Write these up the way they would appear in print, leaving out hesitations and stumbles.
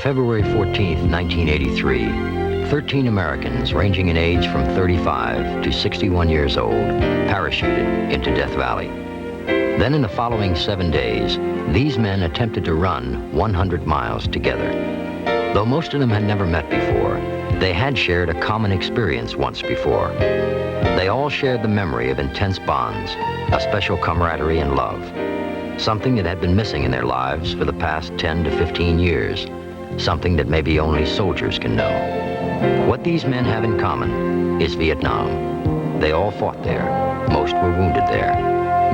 February 14th, 1983, 13 Americans ranging in age from 35 to 61 years old parachuted into Death Valley. Then in the following 7 days, these men attempted to run 100 miles together. Though most of them had never met before, they had shared a common experience once before. They all shared the memory of intense bonds, a special camaraderie and love, something that had been missing in their lives for the past 10 to 15 years, something that maybe only soldiers can know. What these men have in common is Vietnam. They all fought there. Most were wounded there.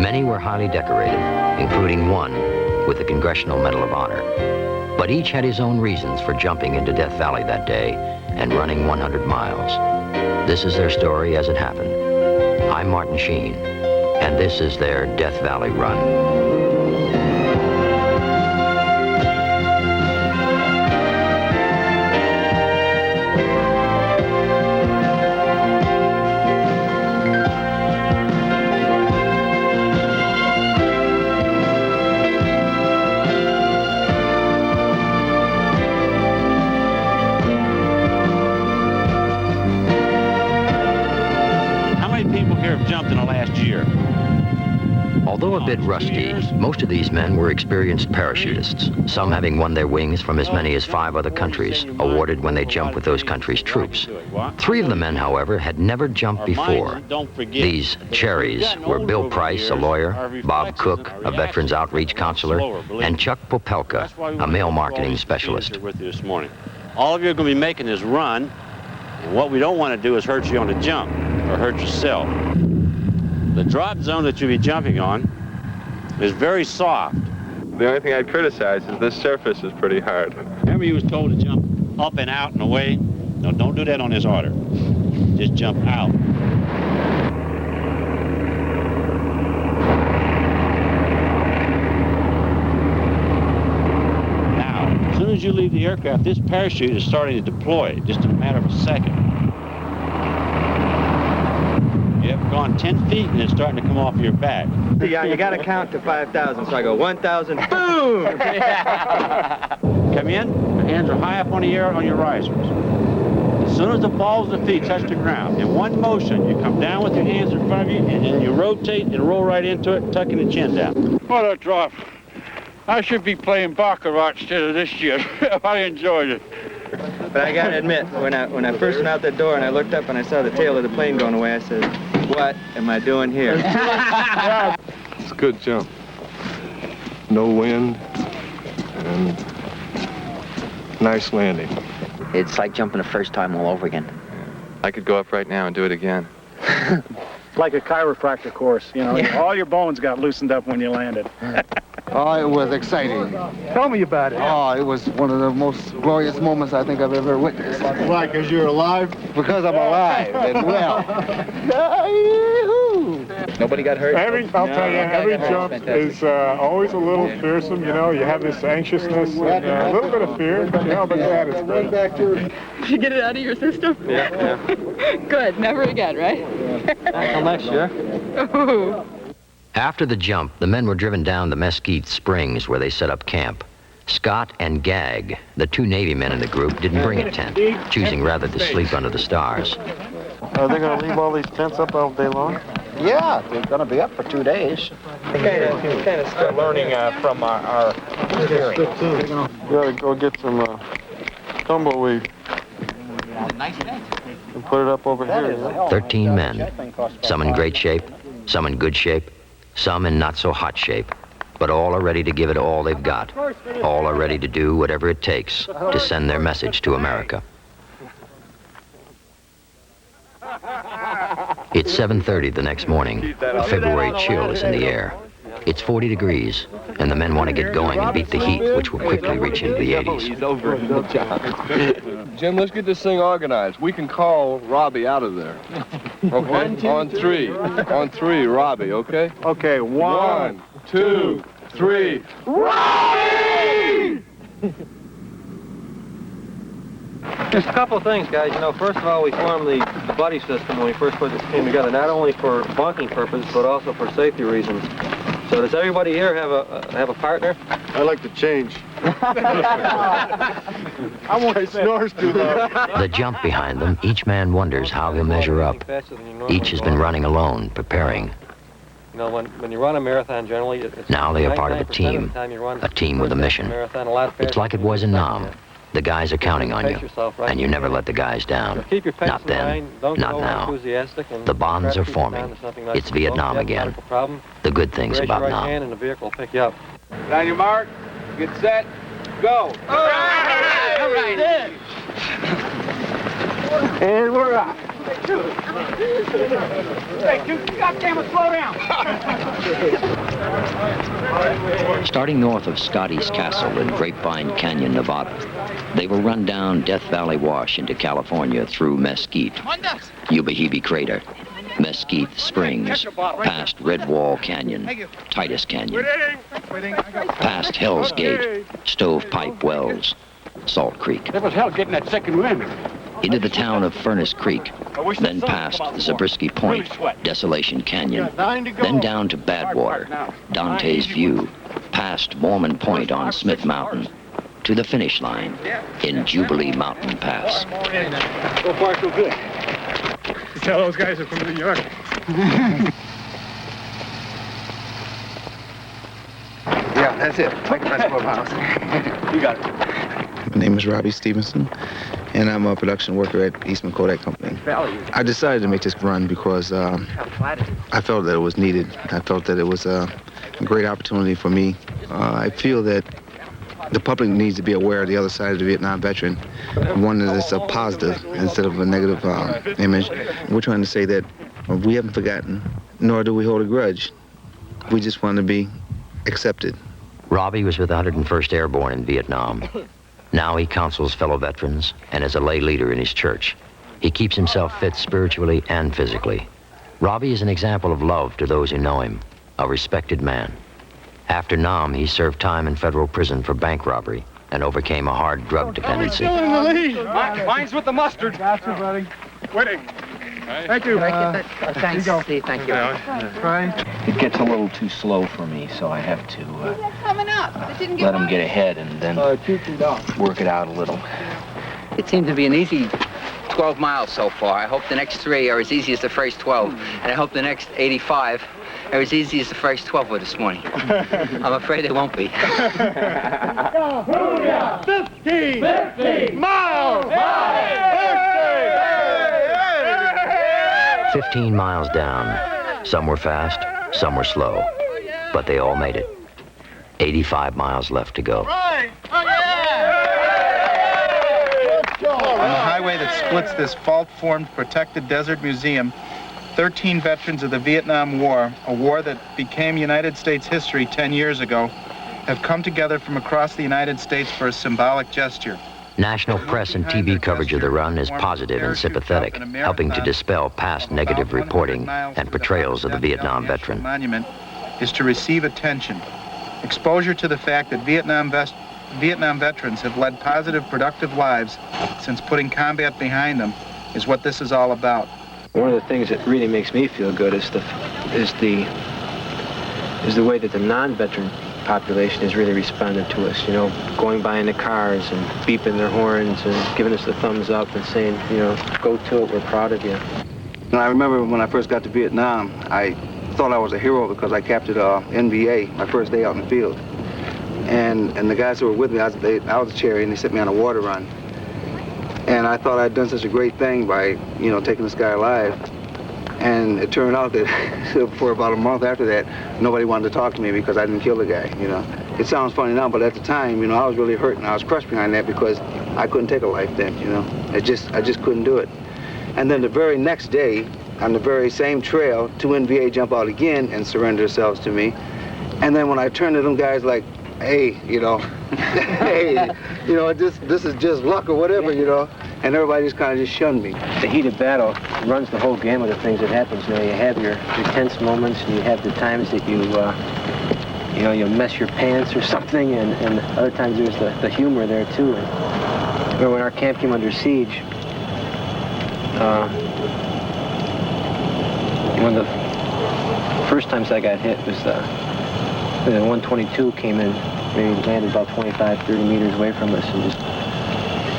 Many were highly decorated, including one with the Congressional Medal of Honor. But each had his own reasons for jumping into Death Valley that day and running 100 miles. This is their story as it happened. I'm Martin Sheen, and this is their Death Valley Run. Jumped in the last year. Although a bit rusty, most of these men were experienced parachutists, some having won their wings from as many as 5 other countries, awarded when they jumped with those countries' troops. 3 of the men, however, had never jumped before. These cherries were Bill Price, a lawyer, Bob Cook, a Veterans Outreach counselor, and Chuck Popelka, a mail marketing specialist. All of you are going to be making this run, and what we don't want to do is hurt you on the jump or hurt yourself. The drop zone that you'll be jumping on is very soft. The only thing I'd criticize is this surface is pretty hard. Remember you was told to jump up and out and away? No, don't do that on this order. Just jump out. Now, as soon as you leave the aircraft, this parachute is starting to deploy, just in a matter of a second. You have gone 10 feet and it's starting to come off your back. Yeah, you got to count to 5,000. So I go 1,000, boom! Come in, your hands are high up on the air on your risers. As soon as the balls of the feet touch the ground, in one motion, you come down with your hands in front of you and then you rotate and roll right into it, tucking the chin down. What a drop. I should be playing baccarat instead of this shit. I enjoyed it. But I got to admit, when I first went out that door and I looked up and I saw the tail of the plane going away, I said, what am I doing here? It's a good jump. No wind and nice landing. It's like jumping the first time all over again. I could go up right now and do it again. Like a chiropractor course, you know. All your bones got loosened up when you landed. Oh, it was exciting. Tell me about it. Oh, it was one of the most glorious moments I think I've ever witnessed. Why, because you're alive? Because I'm alive and well. Nobody got hurt? I'll tell you, every jump is always a little fearsome, you know. You have this anxiousness and a little bit of fear, you know, but that is great. Did you get it out of your system? Yeah. Good, never again, right? Until next year. Ooh. After the jump, the men were driven down the Mesquite Springs where they set up camp. Scott and Gag, the 2 Navy men in the group, didn't bring a tent, choosing rather to sleep under the stars. Are they going to leave all these tents up all day long? Yeah, they're going to be up for 2 days. Kind of still learning from our experience. We got to go get some tumbleweed and put it up over here. 13 men, some in great shape, some in good shape, some in not so hot shape, but all are ready to give it all they've got. All are ready to do whatever it takes to send their message to America. It's 7:30 the next morning. A February chill is in the air. It's 40 degrees, and the men want to get going and beat the heat, which will quickly reach into the 80s. Jim, let's get this thing organized. We can call Robbie out of there. Okay? On 3. On 3, Robbie, okay? Okay, 1, 2, 3. Robbie! Just a couple of things, guys. You know, first of all, we formed the buddy system when we first put this team together, not only for bunking purposes, but also for safety reasons. So does everybody here have a partner? I like to change. I won't say snores too loud. The jump behind them, each man wonders how he'll measure up. Each has been running alone, preparing. You know, when you run a marathon, generally, it's Now they are part of a 99% team, the time you run a team with a mission. marathon a lot faster It's like it than was in you Nam. expect. The guys are counting on you, and you never let the guys down. Keep your pace Not in then, line. Don't not get now. over-enthusiastic and The bonds try to are keep it forming. down to something like It's this. Vietnam Don't get a again. medical problem. The good things Raise your about right hand Nam. and the vehicle will pick you up. On your mark, get set, go. All right. And we're off. Hey, goddamn it, slow down. Starting north of Scotty's Castle in Grapevine Canyon, Nevada, they will run down Death Valley Wash into California through Mesquite, Yuba Hibi Crater, Mesquite Springs, past Red Wall Canyon, Titus Canyon, past Hell's Gate, Stovepipe Wells, Salt Creek, It was hell getting that second wind. into the town of Furnace Creek, then past Zabriskie Point, Desolation Canyon, then down to Badwater, Dante's View, past Mormon Point on Smith Mountain, to the finish line in Jubilee Mountain Pass. So far, so good. Tell those guys are from New York. Yeah, that's it. Like the best clubhouse. You got it. My name is Robbie Stevenson, and I'm a production worker at Eastman Kodak Company. I decided to make this run because I felt that it was needed. I felt that it was a great opportunity for me. I feel that the public needs to be aware of the other side of the Vietnam veteran. One that is a positive instead of a negative image. We're trying to say that we haven't forgotten, nor do we hold a grudge. We just want to be accepted. Robbie was with the 101st Airborne in Vietnam. Now he counsels fellow veterans and is a lay leader in his church. He keeps himself fit spiritually and physically. Robbie is an example of love to those who know him, a respected man. After Nam, he served time in federal prison for bank robbery and overcame a hard drug dependency. Still in the lead. Mine's with the mustard. Gotcha, buddy. Winning. Thank you. Thanks, Steve. Thank you. It gets a little too slow for me, so I have to Coming up. It didn't let him get ahead and then work it out a little. It seemed to be an easy 12 miles so far. I hope the next 3 are as easy as the first 12. And I hope the next 85 are as easy as the first 12 were this morning. I'm afraid they won't be. 15 miles. 15 miles down. Some were fast, some were slow, but they all made it. 85 miles left to go. On the highway that splits this fault-formed protected desert museum, 13 veterans of the Vietnam War, a war that became United States history 10 years ago, have come together from across the United States for a symbolic gesture. National press and TV coverage of the run is positive and sympathetic, helping to dispel past negative reporting and portrayals of the Vietnam veteran. Monument is to receive attention. Exposure to the fact that Vietnam veterans have led positive, productive lives since putting combat behind them is what this is all about. One of the things that really makes me feel good is the way that the non-veteran population has really responded to us, you know, going by in the cars and beeping their horns and giving us the thumbs up and saying, you know, go to it, we're proud of you. And I remember when I first got to Vietnam, I thought I was a hero because I captured NVA my first day out in the field. And the guys who were with me, I was a cherry, and they sent me on a water run. And I thought I'd done such a great thing by, you know, taking this guy alive. And it turned out that for about a month after that, nobody wanted to talk to me because I didn't kill the guy, you know. It sounds funny now, but at the time, you know, I was really hurt and I was crushed behind that because I couldn't take a life then, you know. I just couldn't do it. And then the very next day, on the very same trail, 2 NVA jump out again and surrender themselves to me. And then when I turned to them guys like, hey, you know, hey, you know, this is just luck or whatever, you know. And everybody just kind of just shunned me. The heat of battle runs the whole gamut of things that happens. You know, you have your tense moments, and you have the times that you know, you mess your pants or something, and other times there's the humor there too. And remember when our camp came under siege, one of the first times I got hit was the 122 came in, maybe landed about 25, 30 meters away from us and just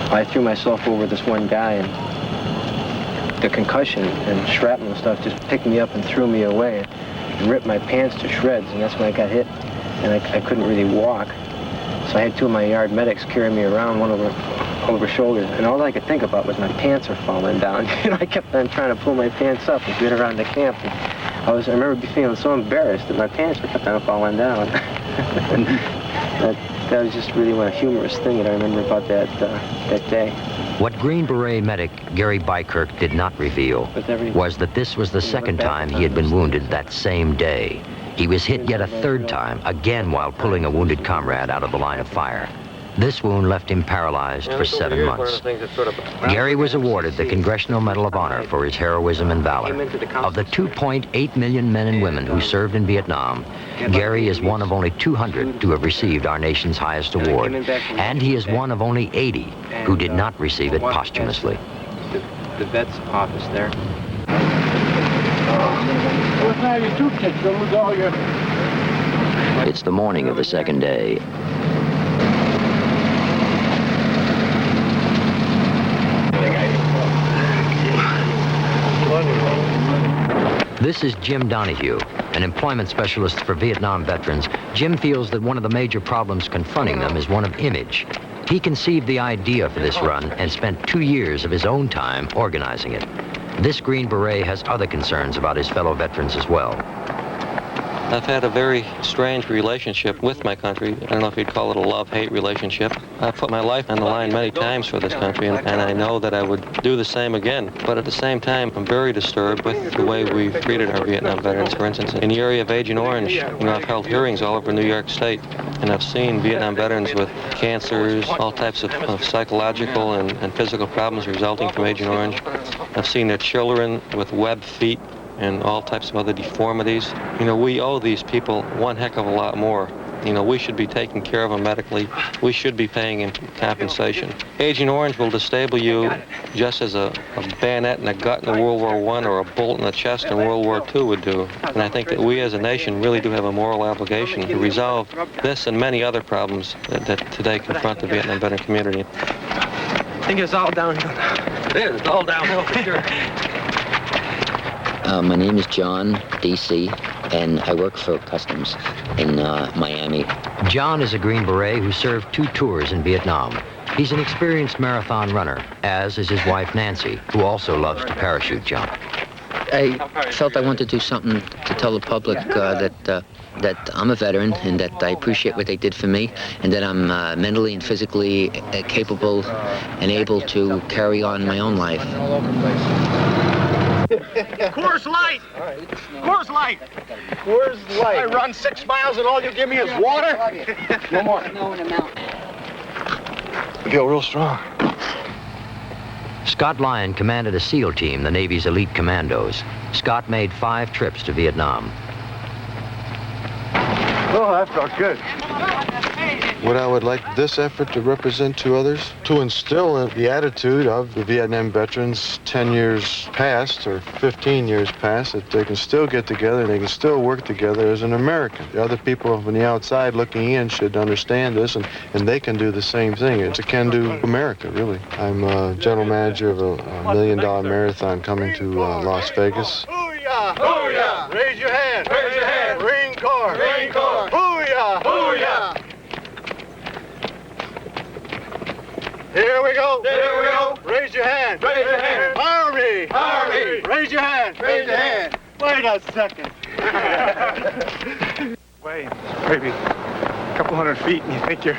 I threw myself over this one guy, and the concussion and shrapnel and stuff just picked me up and threw me away and ripped my pants to shreds, and that's when I got hit, and I couldn't really walk. So I had two of my yard medics carry me around, one over shoulders, and all I could think about was my pants are falling down. You know, I kept on trying to pull my pants up and get around the camp. And I remember feeling so embarrassed that my pants were kept on falling down. that was just really one humorous thing that I remember about that day. What Green Beret medic Gary Bykirk did not reveal was that this was the second time he had been wounded that same day. He was hit yet a third time, again while pulling a wounded comrade out of the line of fire. This wound left him paralyzed for 7 months. Gary was awarded the Congressional Medal of Honor for his heroism and valor. Of the 2.8 million men and women who served in Vietnam, Gary is one of only 200 to have received our nation's highest award, and he is one of only 80 who did not receive it posthumously. The vet's office there. It's the morning of the second day. This is Jim Donahue, an employment specialist for Vietnam veterans. Jim feels that one of the major problems confronting them is one of image. He conceived the idea for this run and spent 2 years of his own time organizing it. This Green Beret has other concerns about his fellow veterans as well. I've had a very strange relationship with my country. I don't know if you'd call it a love-hate relationship. I've put my life on the line many times for this country, and I know that I would do the same again. But at the same time, I'm very disturbed with the way we've treated our Vietnam veterans. For instance, in the area of Agent Orange, I've held hearings all over New York State, and I've seen Vietnam veterans with cancers, all types of psychological and physical problems resulting from Agent Orange. I've seen their children with webbed feet and all types of other deformities. We owe these people one heck of a lot more. We should be taking care of them medically. We should be paying them compensation. Agent Orange will disable you just as a bayonet in the gut in World War I or a bullet in the chest in World War II would do. And I think that we as a nation really do have a moral obligation to resolve this and many other problems that today confront the Vietnam veteran community. I think it's all downhill. It is, it's all downhill for sure. My name is John, D.C., and I work for Customs in Miami. John is a Green Beret who served 2 tours in Vietnam. He's an experienced marathon runner, as is his wife Nancy, who also loves to parachute jump. I felt I wanted to do something to tell the public that I'm a veteran and that I appreciate what they did for me and that I'm mentally and physically capable and able to carry on my own life. Coors Light! Coors Light! Coors Light. I run 6 miles and all you give me is water? No more. I feel real strong. Scott Lyon commanded a SEAL team, the Navy's elite commandos. Scott made 5 trips to Vietnam. Oh, that felt good. What I would like this effort to represent to others, to instill the attitude of the Vietnam veterans 10 years past or 15 years past, that they can still get together, they can still work together as an American. The other people from the outside looking in should understand this, and they can do the same thing. It's a can-do America, really. I'm a general manager of a $1 million marathon coming to Las Vegas. Booyah! Booyah! Raise your hand! Raise your hand! Marine Corps! Marine Corps! Booyah! Booyah! Here we go! Here we go! Raise your hand! Raise your hand! Army! Army! Raise your hand! Raise your hand! Wait a second! Way, maybe a couple hundred feet, and you think you're...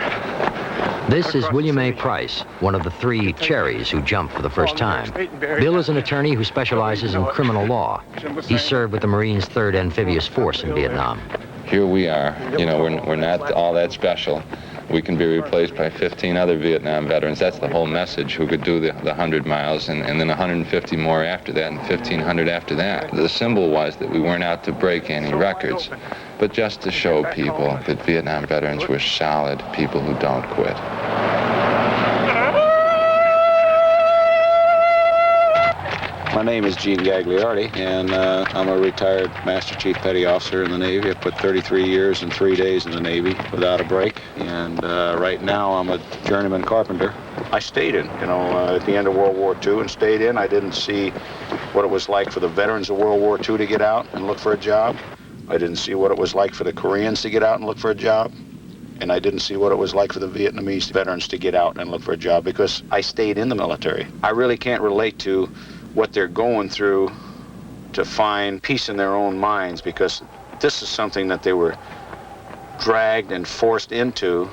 This is William A. Price, one of the 3 cherries who jumped for the first time. Bill is an attorney who specializes in criminal law. He served with the Marines' 3rd Amphibious Force in Vietnam. Here we are. We're not all that special. We can be replaced by 15 other Vietnam veterans. That's the whole message, who could do the 100 miles and then 150 more after that and 1,500 after that. The symbol was that we weren't out to break any records, but just to show people that Vietnam veterans were solid people who don't quit. My name is Gene Gagliardi, and I'm a retired Master Chief Petty Officer in the Navy. I put 33 years and 3 days in the Navy without a break, and right now I'm a journeyman carpenter. I stayed in, at the end of World War II and stayed in. I didn't see what it was like for the veterans of World War II to get out and look for a job. I didn't see what it was like for the Koreans to get out and look for a job. And I didn't see what it was like for the Vietnamese veterans to get out and look for a job because I stayed in the military. I really can't relate to what they're going through to find peace in their own minds, because this is something that they were dragged and forced into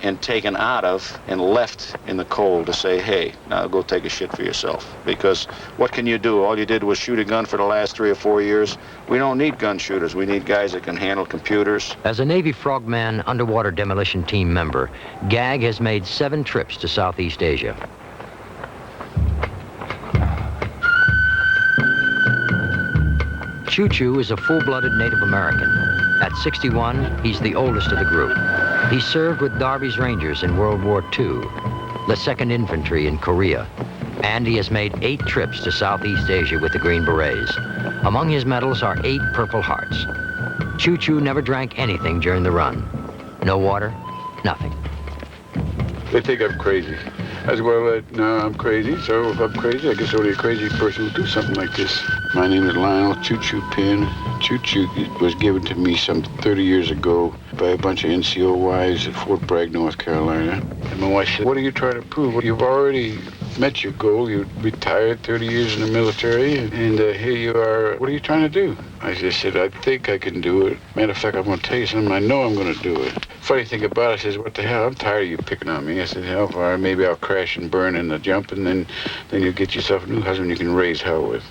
and taken out of and left in the cold to say, hey, now go take a shit for yourself. Because what can you do? All you did was shoot a gun for the last 3 or 4 years. We don't need gun shooters. We need guys that can handle computers. As a Navy Frogman underwater demolition team member, Gag has made 7 trips to Southeast Asia. Choo Choo is a full-blooded Native American. At 61, he's the oldest of the group. He served with Darby's Rangers in World War II, the 2nd Infantry in Korea, and he has made 8 trips to Southeast Asia with the Green Berets. Among his medals are 8 Purple Hearts. Choo Choo never drank anything during the run. No water, nothing. They think I'm crazy. I said, well, no, I'm crazy, so if I'm crazy, I guess only a crazy person would do something like this. My name is Lionel Choo Choo Penn. Choo Choo was given to me some 30 years ago by a bunch of NCO wives at Fort Bragg, North Carolina. And my wife said, what are you trying to prove? Well, you've already met your goal. You retired 30 years in the military, and here you are. What are you trying to do? I just said, I think I can do it. Matter of fact, I'm going to tell you something. I know I'm going to do it. Funny thing about it, I says, what the hell? I'm tired of you picking on me. I said, hell, all right, maybe I'll crash and burn in the jump, and then you'll get yourself a new husband you can raise hell with.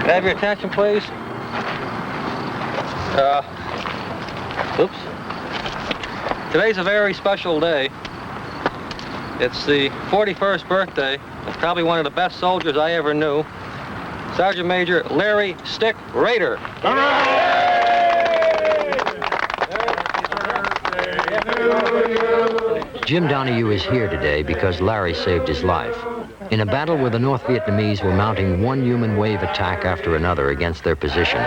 Have your attention, please. Oops. Today's a very special day. It's the 41st birthday of probably one of the best soldiers I ever knew, Sergeant Major Larry Stick Rader. Jim Donahue is here today because Larry saved his life. In a battle where the North Vietnamese were mounting one human wave attack after another against their position,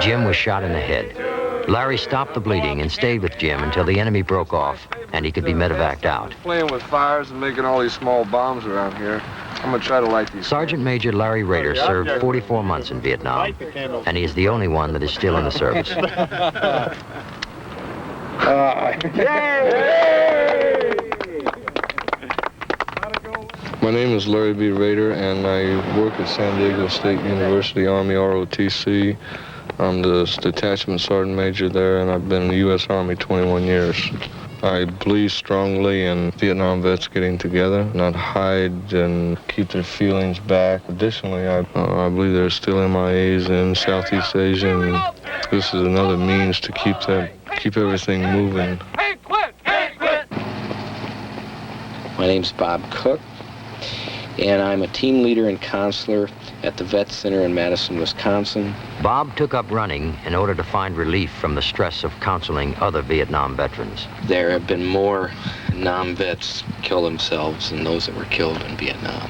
Jim was shot in the head. Larry stopped the bleeding and stayed with Jim until the enemy broke off and he could be medevaced out. Playing with fires and making all these small bombs around here. I'm going to try to light these. Sergeant Major Larry Rader served 44 months in Vietnam, and he is the only one that is still in the service. My name is Larry B. Rader, and I work at San Diego State University Army ROTC. I'm the detachment sergeant major there, and I've been in the U.S. Army 21 years. I believe strongly in Vietnam vets getting together, not hide and keep their feelings back. Additionally, I believe there's still MIAs in Southeast Asia, and this is another means to keep everything moving. My name's Bob Cook, and I'm a team leader and counselor at the Vet Center in Madison, Wisconsin. Bob took up running in order to find relief from the stress of counseling other Vietnam veterans. There have been more non-vets kill themselves than those that were killed in Vietnam.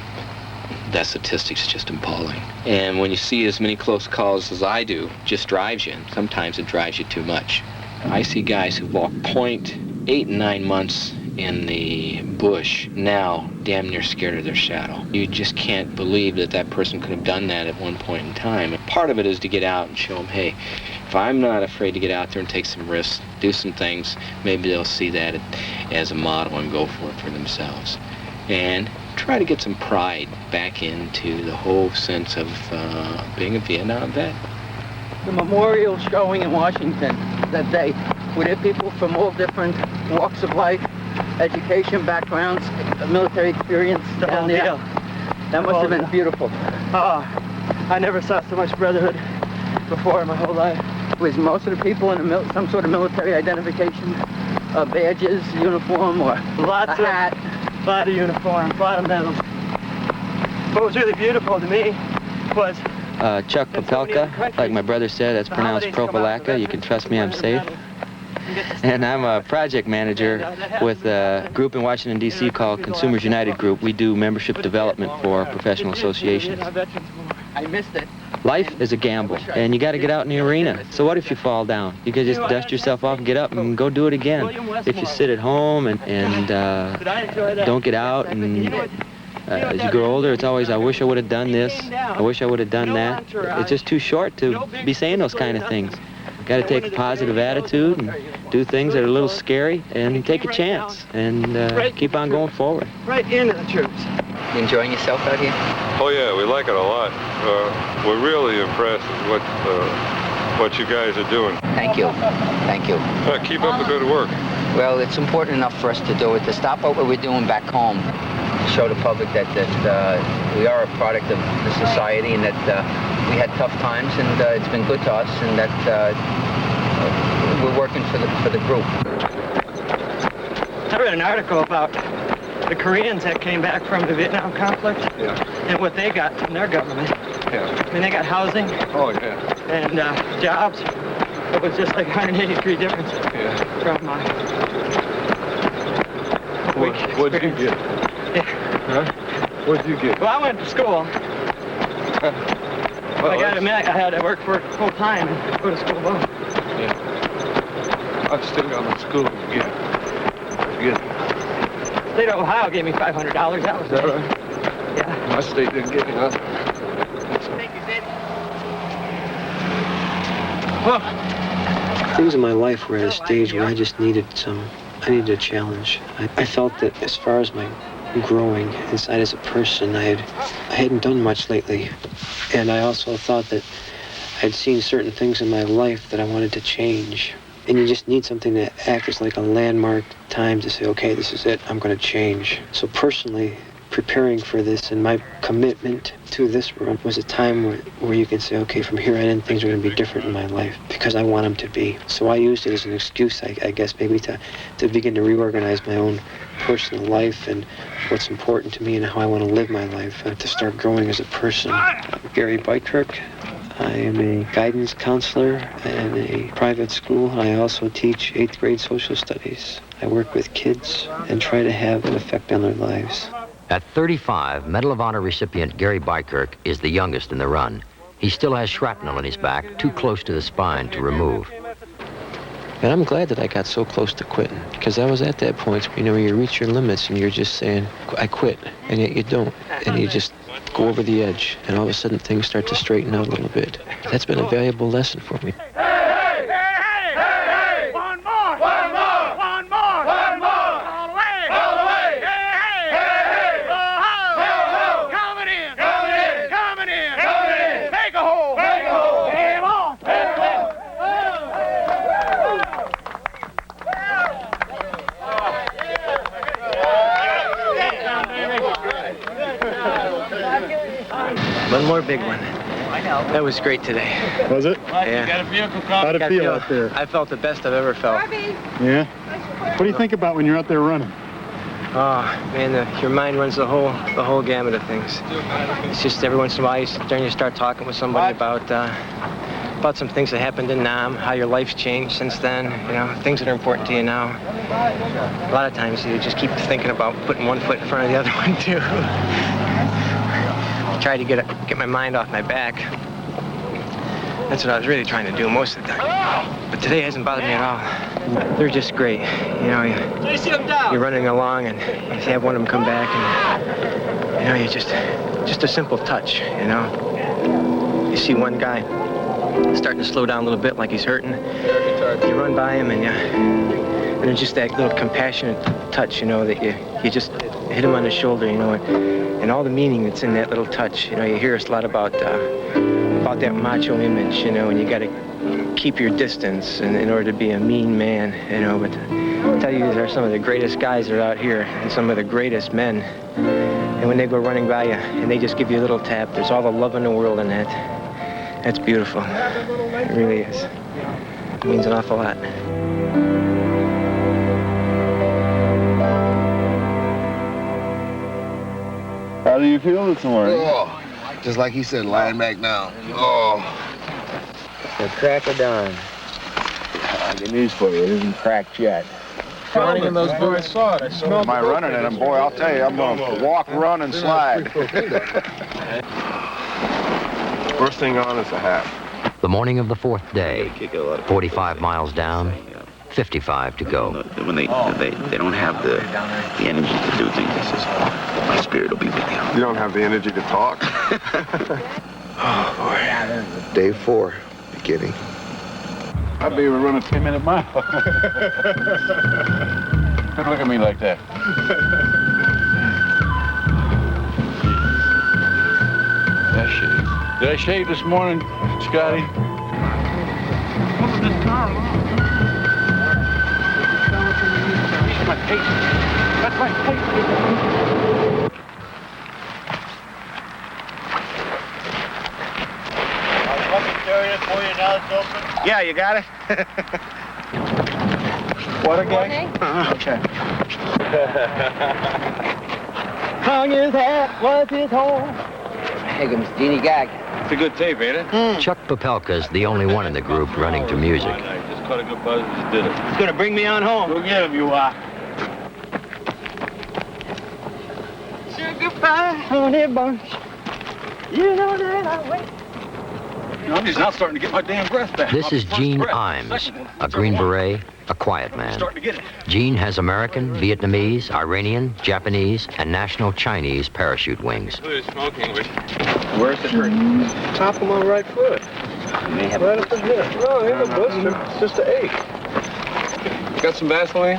That statistic's just appalling. And when you see as many close calls as I do, it just drives you, and sometimes it drives you too much. I see guys who walk 8 and 9 months in the bush, now damn near scared of their shadow. You just can't believe that that person could have done that at one point in time. And part of it is to get out and show them, hey, if I'm not afraid to get out there and take some risks, do some things, maybe they'll see that as a model and go for it for themselves. And try to get some pride back into the whole sense of being a Vietnam vet. The memorial showing in Washington that day, we had people from all different walks of life, education, backgrounds, military experience down there. That must have been beautiful. I never saw so much brotherhood before in my whole life. Was most of the people in some sort of military identification, badges, uniform, or a hat? Lot of uniforms, a lot of medals. What was really beautiful to me was Chuck Popelka, like my brother said, that's pronounced Propalaka. You can trust me, I'm safe. And I'm a project manager with a group in Washington, D.C. called Consumers United Group. We do membership development for professional associations. I missed it. Life is a gamble, and you got to get out in the arena. So what if you fall down? You can just dust yourself off and get up and go do it again. If you sit at home and don't get out, and as you grow older, it's always, I wish I would have done this, I wish I would have done that. It's just too short to be saying those kind of things. Got to take a positive attitude and do things that are a little scary and take a chance and keep on going forward. Right into the troops. You enjoying yourself out here? Oh yeah, we like it a lot. We're really impressed with what you guys are doing. Thank you. Thank you. Keep up the good work. Well, it's important enough for us to do it, to stop what we're doing back home, to show the public that we are a product of the society and that we had tough times and it's been good to us and that we're working for the group. I read an article about the Koreans that came back from the Vietnam conflict and what they got from their government. I mean, they got housing and jobs. It was just like 180-degree difference from What'd you get? Huh? What'd you get? Well, I went to school. I gotta admit, I had to work for it full time and go to school alone. I've still got my school to get. State of Ohio gave me $500. That was right? Yeah. My state didn't give me nothing. Thank you, Sid. Things in my life were at a stage where I just needed a challenge. I felt that as far as my growing inside as a person, I hadn't done much lately. And I also thought that I'd seen certain things in my life that I wanted to change. And you just need something that acts as like a landmark time to say, okay, this is it, I'm going to change. So personally, preparing for this and my commitment to this run was a time where you can say, okay, from here on in, things are going to be different in my life because I want them to be. So I used it as an excuse, I guess, maybe to begin to reorganize my own personal life and what's important to me and how I want to live my life and to start growing as a person. I'm Gary Beitkirk. I am a guidance counselor in a private school. I also teach 8th grade social studies. I work with kids and try to have an effect on their lives. At 35, Medal of Honor recipient Gary Beitkirk is the youngest in the run. He still has shrapnel in his back, too close to the spine to remove. And I'm glad that I got so close to quitting, because I was at that point, where you reach your limits and you're just saying, I quit, and yet you don't. And you just go over the edge, and all of a sudden things start to straighten out a little bit. That's been a valuable lesson for me. Hey, hey, hey, hey, hey! One more! One more! One more big one. That was great today. Was it? Yeah. You got a vehicle coming? How'd it feel out there? I felt the best I've ever felt. Yeah? What do you think about when you're out there running? Oh, man, your mind runs the whole gamut of things. It's just every once in a while you sit there and you start talking with somebody about some things that happened in Nam, how your life's changed since then, you know, things that are important to you now. A lot of times you just keep thinking about putting one foot in front of the other one, too. I try to get my mind off my back. That's what I was really trying to do most of the time. But today hasn't bothered me at all. They're just great. You know, you're running along and you have one of them come back and, you know, you just a simple touch, you know. You see one guy starting to slow down a little bit like he's hurting. You run by him and it's just that little compassionate touch, you know, that you just hit him on the shoulder, you know, and all the meaning that's in that little touch. You know, you hear us a lot about that macho image, you know, and you got to keep your distance in order to be a mean man, you know, but I'll tell you, these are some of the greatest guys that are out here and some of the greatest men. And when they go running by you and they just give you a little tap, there's all the love in the world in that. That's beautiful. It really is. It means an awful lot. How do you feel this morning? Oh, just like he said, lying back down. Oh. The crack of dawn. I got news for you. It isn't cracked yet. Running in those boys saw it. I smelled My running in them, boy, I'll tell you, I'm going to walk, run, and slide. First thing on is a half. The morning of the fourth day, 45 miles down, 55 to go. When they don't have the energy to do things, it's just, my spirit will be with you. You don't have the energy to talk? Oh, boy. Day 4, beginning. I'd be able to run a 10-minute mile. Don't look at me like that. That shave. Did I shave this morning, Scotty? That's my tape. That's my tape. Yeah, you got it? Water gang? Okay. Hung his hat, was his home. Higgins, Jeannie Gag. It's a good tape, ain't it? Chuck Popelka's the only one in the group running to music. Just caught a good buzz and just did it. It's gonna bring me on home. Go get him, you are. Sugar pie, honey bunch. You know that I wait. I'm just now starting to get my damn breath back. This is Gene Imes, a Green Beret, a quiet man. Gene has American, Vietnamese, Iranian, Japanese, and national Chinese parachute wings. Where's it hurting? Top of my right foot. May have Right up in here. No, I have a blister. It's just an ache. Got some Vaseline?